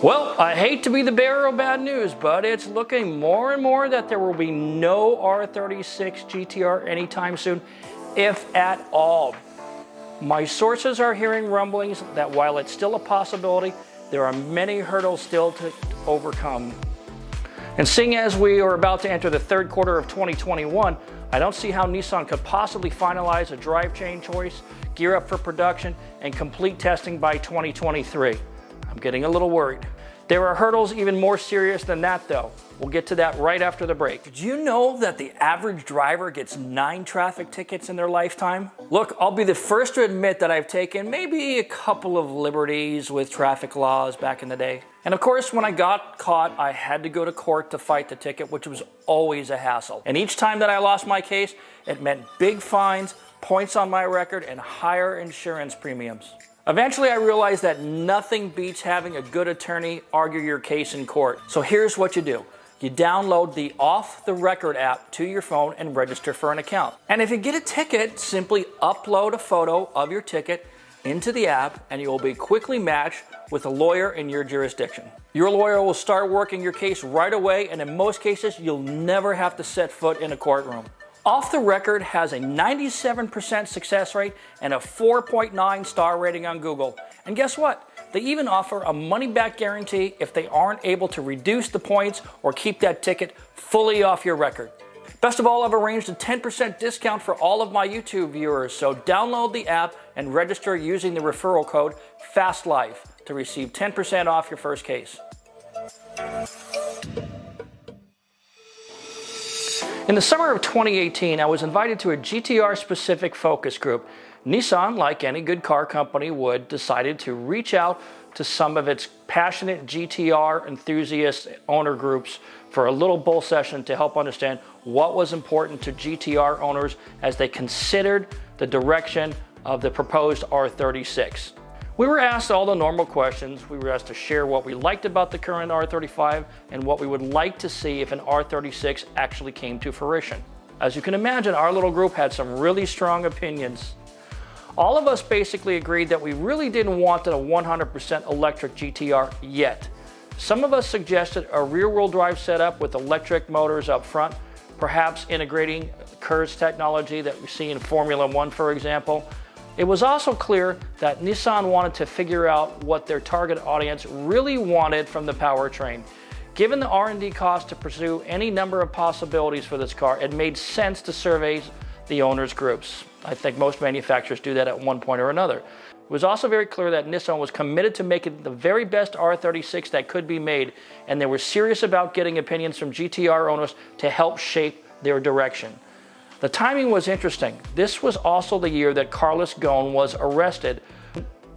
Well, I hate to be the bearer of bad news, but it's looking more and more that there will be no R36 GT-R anytime soon, if at all. My sources are hearing rumblings that while it's still a possibility, there are many hurdles still to overcome. And seeing as we are about to enter the third quarter of 2021, I don't see how Nissan could possibly finalize a drivetrain choice, gear up for production, and complete testing by 2023. I'm getting a little worried. There are hurdles even more serious than that though. We'll get to that right after the break. Did you know that the average driver gets 9 traffic tickets in their lifetime? Look, I'll be the first to admit that I've taken maybe a couple of liberties with traffic laws back in the day. And of course, when I got caught, I had to go to court to fight the ticket, which was always a hassle. And each time that I lost my case, it meant big fines, points on my record, and higher insurance premiums. Eventually, I realized that nothing beats having a good attorney argue your case in court. So here's what you do. You download the Off the Record app to your phone and register for an account. And if you get a ticket, simply upload a photo of your ticket into the app and you will be quickly matched with a lawyer in your jurisdiction. Your lawyer will start working your case right away, and in most cases, you'll never have to set foot in a courtroom. Off the Record has a 97% success rate and a 4.9 star rating on Google. And guess what? They even offer a money-back guarantee if they aren't able to reduce the points or keep that ticket fully off your record. Best of all, I've arranged a 10% discount for all of my YouTube viewers, so download the app and register using the referral code FASTLIFE to receive 10% off your first case. In the summer of 2018, I was invited to a GT-R specific focus group. Nissan, like any good car company would, decided to reach out to some of its passionate GT-R enthusiast owner groups for a little bull session to help understand what was important to GT-R owners as they considered the direction of the proposed R36. We were asked all the normal questions. We were asked to share what we liked about the current R35 and what we would like to see if an R36 actually came to fruition. As you can imagine, our little group had some really strong opinions. All of us basically agreed that we really didn't want a 100% electric GT-R yet. Some of us suggested a rear-wheel drive setup with electric motors up front, perhaps integrating KERS technology that we see in Formula One, for example. It was also clear that Nissan wanted to figure out what their target audience really wanted from the powertrain. Given the R&D cost to pursue any number of possibilities for this car, it made sense to survey the owners' groups. I think most manufacturers do that at one point or another. It was also very clear that Nissan was committed to making the very best R36 that could be made, and they were serious about getting opinions from GT-R owners to help shape their direction. The timing was interesting. This was also the year that Carlos Ghosn was arrested,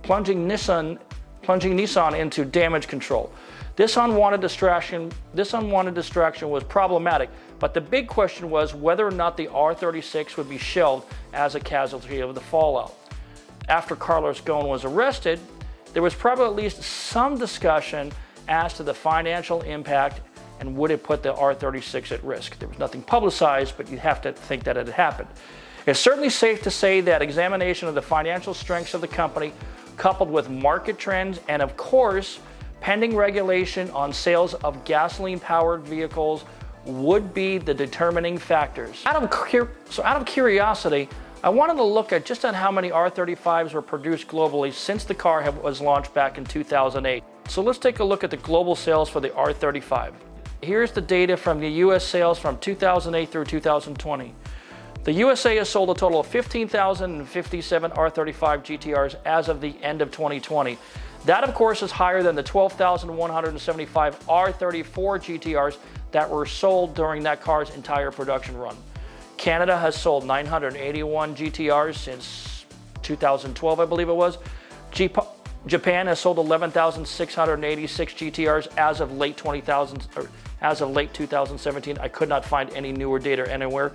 plunging Nissan into damage control. This unwanted distraction was problematic, but the big question was whether or not the R36 would be shelved as a casualty of the fallout. After Carlos Ghosn was arrested, there was probably at least some discussion as to the financial impact and would it put the R36 at risk. There was nothing publicized, but you have to think that it had happened. It's certainly safe to say that examination of the financial strengths of the company, coupled with market trends and of course, pending regulation on sales of gasoline-powered vehicles would be the determining factors. Out of curiosity, I wanted to look at just on how many R35s were produced globally since the car was launched back in 2008. So let's take a look at the global sales for the R35. Here's the data from the US sales from 2008 through 2020. The USA has sold a total of 15,057 R35 GT-Rs as of the end of 2020. That, of course, is higher than the 12,175 R34 GT-Rs that were sold during that car's entire production run. Canada has sold 981 GT-Rs since 2012, I believe it was. Japan has sold 11,686 GT-Rs as of late 2017. I could not find any newer data anywhere.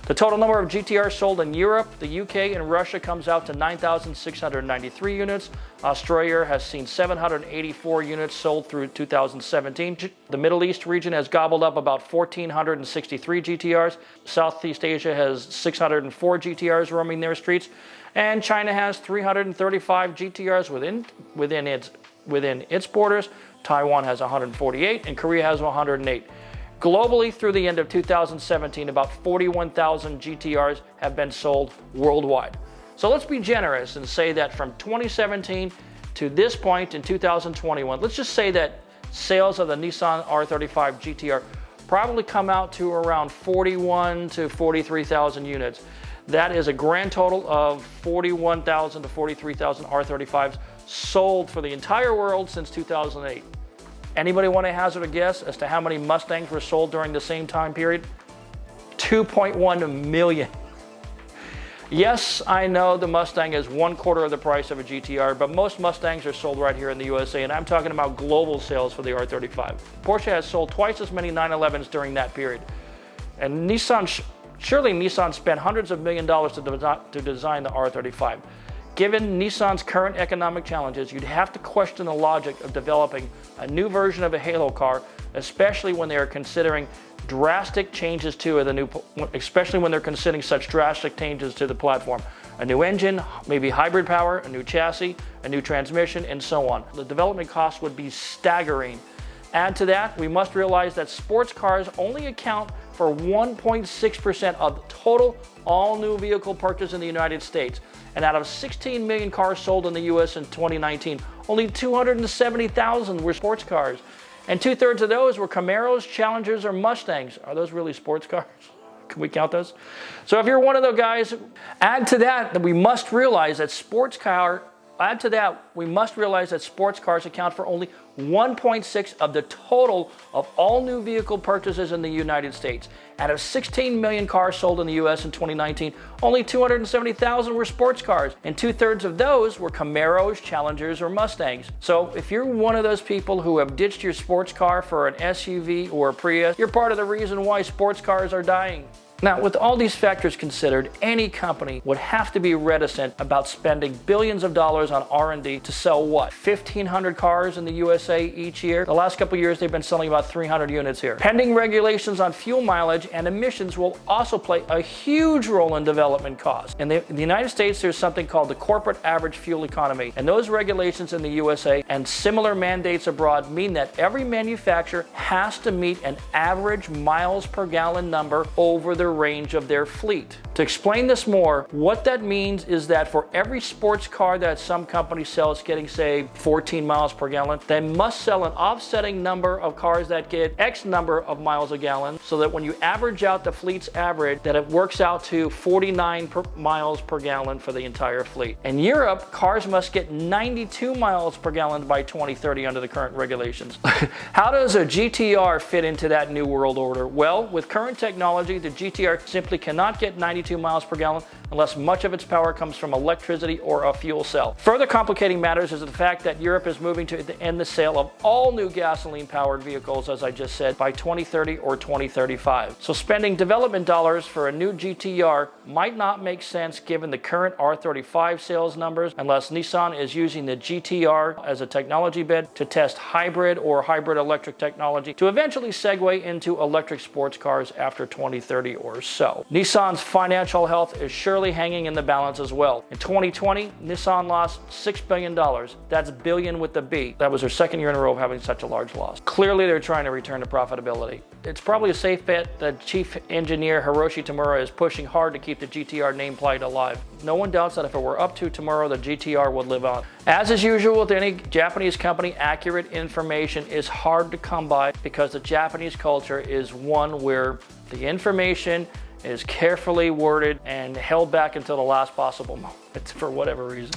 The total number of GT-Rs sold in Europe, the UK, and Russia comes out to 9,693 units. Australia has seen 784 units sold through 2017. The Middle East region has gobbled up about 1,463 GT-Rs. Southeast Asia has 604 GT-Rs roaming their streets. And China has 335 GT-Rs within its borders. Taiwan has 148, and Korea has 108. Globally, through the end of 2017, about 41,000 GT-Rs have been sold worldwide. So let's be generous and say that from 2017 to this point in 2021, let's just say that sales of the Nissan R35 GT-R probably come out to around 41 to 43,000 units. That is a grand total of 41,000 to 43,000 R35s sold for the entire world since 2008. Anybody want to hazard a guess as to how many Mustangs were sold during the same time period? 2.1 million. Yes, I know the Mustang is 1/4 of the price of a GT-R, but most Mustangs are sold right here in the USA, and I'm talking about global sales for the R35. Porsche has sold twice as many 911s during that period. And surely Nissan spent hundreds of millions of dollars to design the R35. Given Nissan's current economic challenges, you'd have to question the logic of developing a new version of a halo car, especially when they are considering drastic changes to such drastic changes to the platform. A new engine, maybe hybrid power, a new chassis, a new transmission, and so on. The development costs would be staggering. Add to that, we must realize that sports cars only account for 1.6% of the total all-new vehicle purchase in the United States. And out of 16 million cars sold in the US in 2019, only 270,000 were sports cars. And 2/3 of those were Camaros, Challengers, or Mustangs. Are those really sports cars? Can we count those? So if you're one of those guys, add to that we must realize that sports cars account for only 1.6 of the total of all new vehicle purchases in the United States. Out of 16 million cars sold in the US in 2019, only 270,000 were sports cars, and 2/3 of those were Camaros, Challengers, or Mustangs. So if you're one of those people who have ditched your sports car for an SUV or a Prius, you're part of the reason why sports cars are dying. Now, with all these factors considered, any company would have to be reticent about spending billions of dollars on R&D to sell what, 1,500 cars in the USA each year? The last couple of years, they've been selling about 300 units here. Pending regulations on fuel mileage and emissions will also play a huge role in development costs. In the United States, there's something called the corporate average fuel economy, and those regulations in the USA and similar mandates abroad mean that every manufacturer has to meet an average miles per gallon number over the range of their fleet. To explain this more, what that means is that for every sports car that some company sells getting, say, 14 miles per gallon, they must sell an offsetting number of cars that get X number of miles a gallon, so that when you average out the fleet's average, that it works out to 49 miles per gallon for the entire fleet. In Europe, cars must get 92 miles per gallon by 2030 under the current regulations. How does a GT-R fit into that new world order? Well, with current technology, the GT-R simply cannot get 92 miles per gallon unless much of its power comes from electricity or a fuel cell. Further complicating matters is the fact that Europe is moving to end the sale of all new gasoline-powered vehicles, as I just said, by 2030 or 2035. So spending development dollars for a new GT-R might not make sense given the current R35 sales numbers unless Nissan is using the GT-R as a technology bed to test hybrid or hybrid electric technology to eventually segue into electric sports cars after 2030 or so. Nissan's financial health is surely hanging in the balance as well. In 2020, Nissan lost $6 billion. That's billion with the B. That was their second year in a row of having such a large loss. Clearly, they're trying to return to profitability. It's probably a safe bet that Chief Engineer Hiroshi Tamura is pushing hard to keep the GT-R nameplate alive. No one doubts that if it were up to tomorrow, the GT-R would live on. As is usual with any Japanese company, accurate information is hard to come by because the Japanese culture is one where the information is carefully worded and held back until the last possible moment for whatever reason.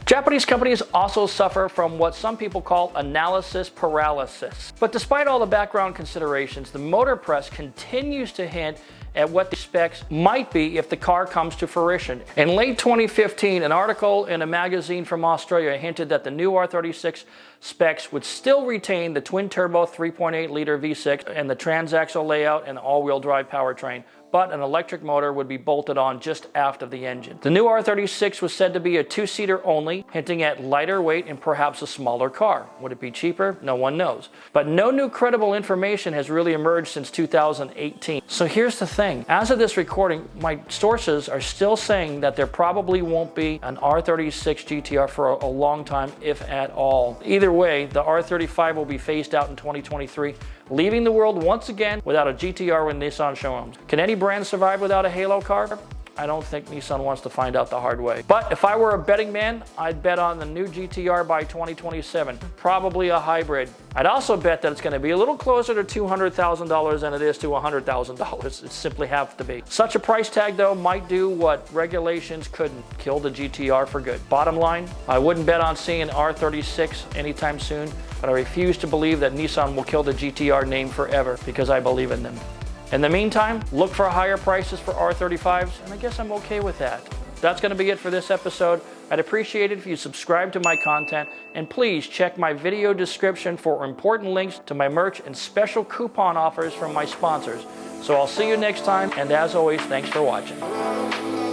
Japanese companies also suffer from what some people call analysis paralysis. But despite all the background considerations, the motor press continues to hint at what the specs might be if the car comes to fruition. In late 2015, an article in a magazine from Australia hinted that the new R36 specs would still retain the twin-turbo 3.8-liter V6 and the transaxle layout and all-wheel drive powertrain, but an electric motor would be bolted on just aft of the engine. The new R36 was said to be a two-seater only, hinting at lighter weight and perhaps a smaller car. Would it be cheaper? No one knows. But no new credible information has really emerged since 2018. So here's the thing. As of this recording, my sources are still saying that there probably won't be an R36 GT-R for a long time, if at all. Either way, the R35 will be phased out in 2023, leaving the world once again without a GT-R with Nissan showrooms. Can any brand survive without a halo car? I don't think Nissan wants to find out the hard way. But if I were a betting man, I'd bet on the new GT-R by 2027, probably a hybrid. I'd also bet that it's going to be a little closer to $200,000 than it is to $100,000. It simply have to be. Such a price tag, though, might do what regulations couldn't: kill the GT-R for good. Bottom line, I wouldn't bet on seeing an R36 anytime soon, but I refuse to believe that Nissan will kill the GT-R name forever, because I believe in them. In the meantime, look for higher prices for R35s, and I guess I'm okay with that. That's going to be it for this episode. I'd appreciate it if you subscribe to my content, and please check my video description for important links to my merch and special coupon offers from my sponsors. So I'll see you next time, and as always, thanks for watching.